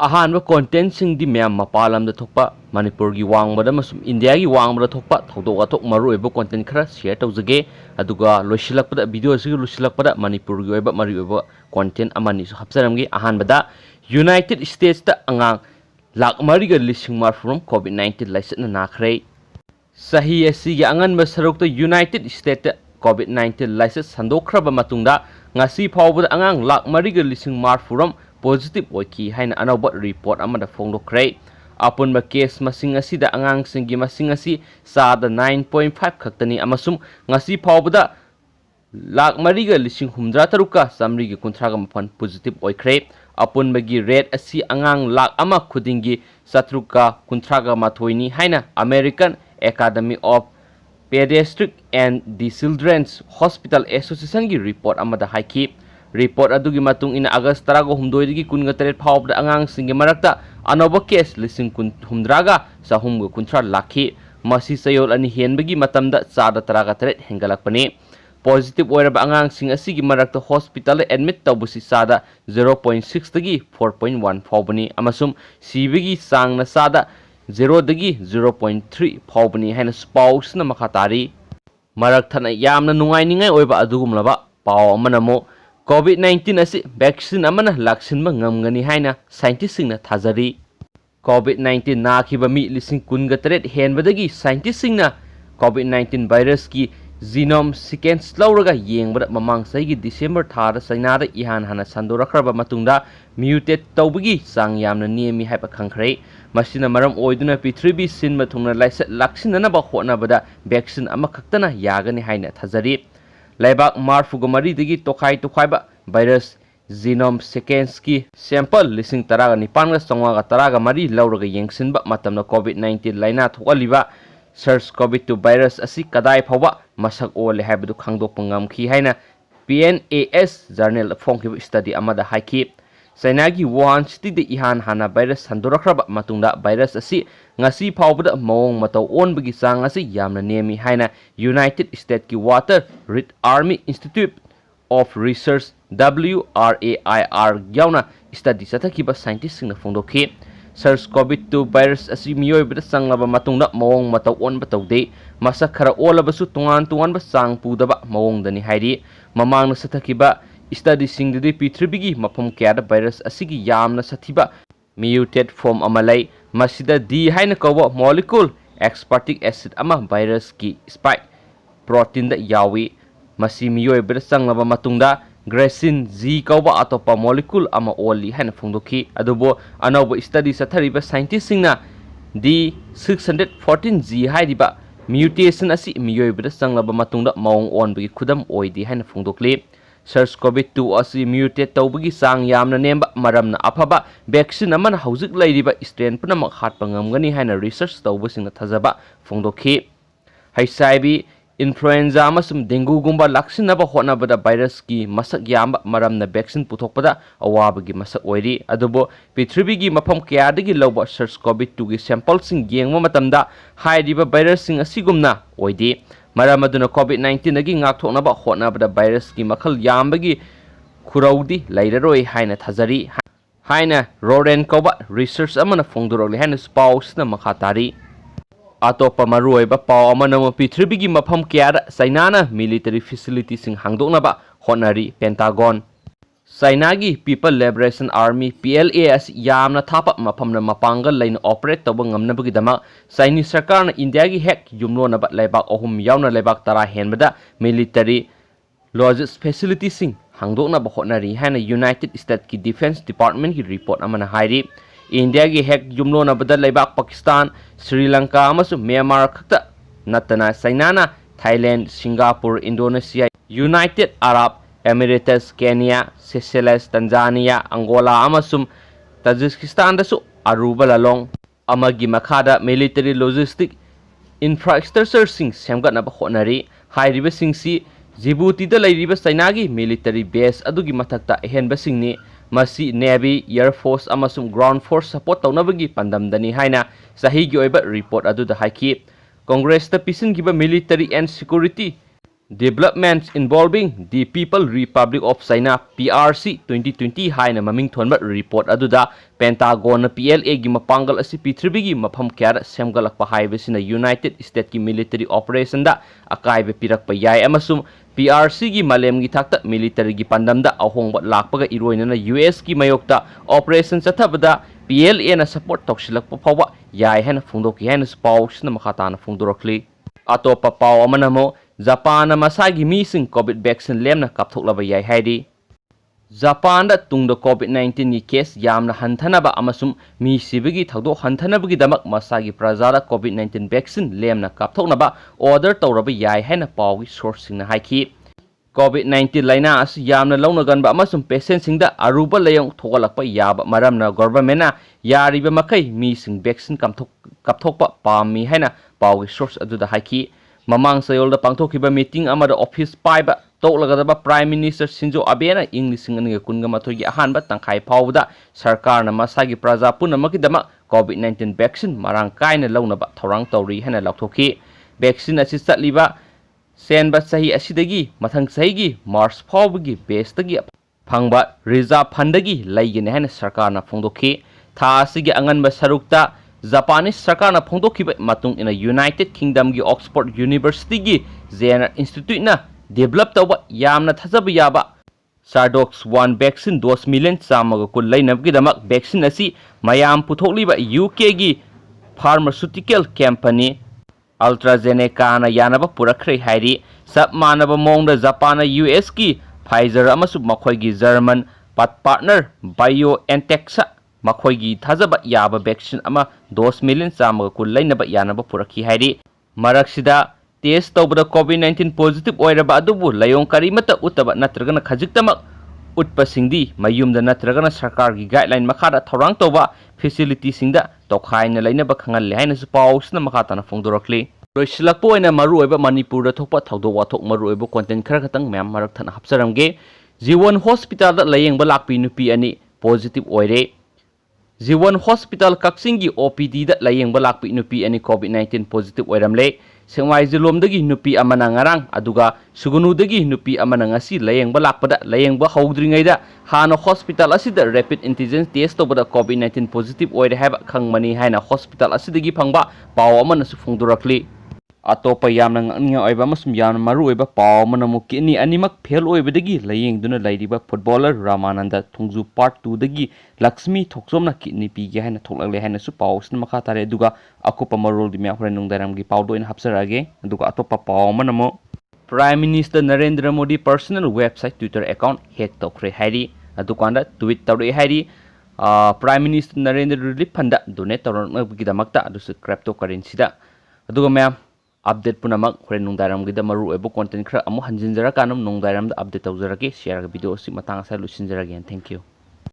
ahanba content sing di mem mapalam da thokpa Manipur gi wangbada masum India gi wangbada thokpa thodok athok maru ebo content khara share tawjage aduga loisilakpada video sig loisilakpada Manipur gi oiba mari oiba content amani su hapsaramgi ahanbada United States ta angang lak mari ga lising mar from COVID-19 laisatna nakhre sahi asi gi angan masarok ta United States ta COVID-19 laisat sandokhraba matungda ngasi phawbada angang lak mari ga lising mar from positive oiki haina anauba report amada phongdokre apunba case masing asida angang singi masing asi sada 9.5 khaktani amasum ngasi phawbada lak mariga lising humdra taruka samri gi kunthraga maphan positive oikre apunba gi rate asi angang lak ama khudingi satruka kunthraga mathoini haina American Academy of Pediatric and the Children's Hospital Association gi report amada haiki report adugi matung ina August tarago humdoidigi kunga teret phawbda angang singi marakta anoba case lising kun humdraga sahumga kunthra lakhi masi sayol ani henbagi matamda sada taraga teret hengalakpani positive oiraba angang sing asigi marakta hospital admit tawbusi sada 0.6 dagi 4.1 phawbani amasum sibigi sangna sada 0 dagi 0.3 phawbani haina spouse na makhatari marakthana yamna nungai ningai oiba adugumlaba paw amanamo COVID-19 asi vaccine amana laksinba ngamgani haina scientist singna thajari COVID-19 nakhiba mi lising kunga teret henbadagi scientist singna COVID-19 virus ki genome sequence lauraga yengbada mamang saigi December thara China da ihan hana sandorakraba matungda mutate tawbagi sang yamna niemi haipa khangkhre masina maram oiduna P3B sinma thungna laisat laksinana ba hotnabada vaccine ama khaktana yagani haina thajari Laibak marfuga mari digi tokai ba virus genome sequence ki sample lising taraga nipanga songwaga taraga mari lauraga yengsinba matamna COVID-19 laina thokaliba SARS-CoV-2 virus asi kadai phawa masak ole haibadu khangdokpa ngamkhi haina PNAS journal phongkiba study amada haiki China gi Wuhan city de ihan hana virus sandorakraba matungda virus asi ngasi phawbada mawong mataw onbagi sang asi yamna nemi haina United States ki Water Red Army Institute of Research WRAIR yauna study sathakiba scientist singna phongdokhi SARS-CoV-2 virus asi miyoibada sanglaba matungda mawong mataw onba tawde masak khara olabasu tungan ba sang pudaba mawongdani hairi mamangna sathakiba study singdidi P3B mafam kaya virus asigi yamna sathiba mutate form amalai masida D haina kawa molecule aspartic acid ama virus ki spike protein da yawi masi miyoi bersangaba matungda grasin Z kawa atopa molecule ama oli haina phongdokhi adubo anobo study sathariba scientist singna D614G hairiba mutation asi miyoi bersanglaba matungda maung onbagi khudam oidi haina phongdokli SARS-CoV-2 asi mutate tawbagi sang yamna nemba maramna afaba vaccine amana hauzik lairiba strain punamak hatpa ngamgani haina research tawbasingna thajaba phongdokhi HIV influenza amasum dengue gumba laksinaba hotnabada virus ki masak yamba maramna vaccine puthokpada awabagi masak oiri adubo P3B gi mafam kayadagi lawba SARS-CoV-2 gi sample sing yengma matamda hairiba virus sing asigumna oidi Maramaduna COVID-19 agi ngakthoknaba hotnabada virus ki makhal yambagi khuraudi lairaroi haina thajari haina Roren koba research amana phongdorokli haina spouse na makhatari atopa maruoiba paw amana P3B gi mafam kayada China na military facility sing hangdoknaba hotnari Pentagon China gi People Liberation Army PLA as yamna thapa mafamna mapangal lain operate tawba ngamnabagi dama Chinese sarkar na India gi hek yumlo na ba laibak ohum yauna laibak tara henbada military logistics facility sing hangdokna ba hotnari hana United States ki Defense Department ki report amana hairi India gi hek yumlo na bada laibak Pakistan Sri Lanka amasu Myanmar khakta natana China na Thailand Singapore Indonesia United Arab Emirates, Kenya, Seychelles, Tanzania, Angola, amasum Tajikistan dasu aruba lalong amagi makhada military logistic infrastructure sing semgatna ba hotnari hairiba singsi Djibouti da lairiba China gi military base adugi mathakta ehenba singni masi Navy, Air Force amasum ground force support tawnabagi pandamdani haina sahi gi oiba report adu da haiki Congress ta pisin giba military and security Developments involving the People Republic of China PRC 2020 haina maming thonba report aduda Pentagon PLA gi mapangal asi Prithvi mafam kya semgalakpa haibesina United States ki military operation da akaibe pirakpa yai amasum PRC gi malem gi thakta military gi pandamda ahongba lakpaga iroinana US ki mayokta operation chathabada PLA na support toksilakpa phawa yai hena phungdoki hena spawsna makhatana phungdorakli atopa paw amanamo Japan masagi mising COVID vaccine lemna kapthoklaba yai haidi Japan da tungda COVID-19 ni case yamna hantanaba amasum mi sibigi thagdo hantanabagi damak masagi prajada COVID-19 vaccine lemna kapthoknaba order tawraba yai haina pawgi sourcing na haiki COVID-19 laina as yamna launagan ba amasum patient singda aruba layong thogalakpa yaba maramna government na yariba makai mising vaccine kapthokpa pami haina pawgi source aduda haiki Mamang sayolda pangthokiba meeting amada office paiba toklagadaba Prime Minister Shinzo Abe na English ngani kunga mathogi ahanba tangkhai phawda sarkar na masagi praja punamaki dama COVID-19 vaccine marang kaina launaba thorang tawri hana lakthoki vaccine asi chatliba senba sahi asidagi mathang sahigi March phawgi base tagi phangba reserve fundagi laigene hana sarkar na phongdokhi tha asigi anganba sarukta Japanese sarkar na phongdokhiba matung ina United Kingdom gi Oxford University gi Jenner Institute na develop tawba yamna thajaba yaba Sardox 1 vaccine dose million chamaga kul lainabgi damak vaccine asi mayam puthokliba UK gi pharmaceutical company AstraZeneca na yanaba purakhre hairi sab manaba mongda Japan na US ki Pfizer amasu makhoi gi German partner BioNTech sa makhoi gi thajaba yaba vaccine ama dose million chamaga kul lainaba yanaba purakhi hairi maraksida test tawbada COVID-19 positive oiraba adubu layong karimata utaba natragana khajiktamak utpa singdi mayumda natragana sarkar gi guideline makhada thorang tawba facility singda tokhaina lainaba khangal le haina su pausna makhata na phongdorakli loisilakpo oina maru oiba Manipur da thokpa thawdo wathok maru oiba content khara khatang myam marak thana hapsaramge Jiwon hospital da layengba lakpi nupi ani positive oire Jiwon hospital kaksingi OPD da layengba lakpi nupi ani COVID-19 positive oiramle Sengwai Jilomdagi nupi amana ngarang aduga Sugunudagi nupi amana ngasi layengba lakpada layengba hawdringaida hana hospital asida rapid antigen test tobada COVID-19 positive oire haba khangmani haina hospital asidagi phangba paw amana su phungdurakli atopa yamna ngania oiba masum yamna maru oiba paw amana muki ni animak fail oibadagi layengduna lairiba footballer Ramananda thungju part 2 dagi Luxmi thokchom na kidney pige haina thoklagle haina su paw sna makha tare duga akopa marol di mya hore nungdaram gi paw do in hapsarage duga atopa paw amana mo Prime Minister Narendra Modi personal website Twitter account hack tokre hairi adukanda tweet tawre hairi Prime Minister Narendra Relief Fund donate tawrna gi damakta adu cryptocurrency da aduga mya update punamak hore nungdaram gi da maru ebo content khra amu hanjinjara kanam nungdaram da update tawjarage share video si matang sa lusinjarage thank you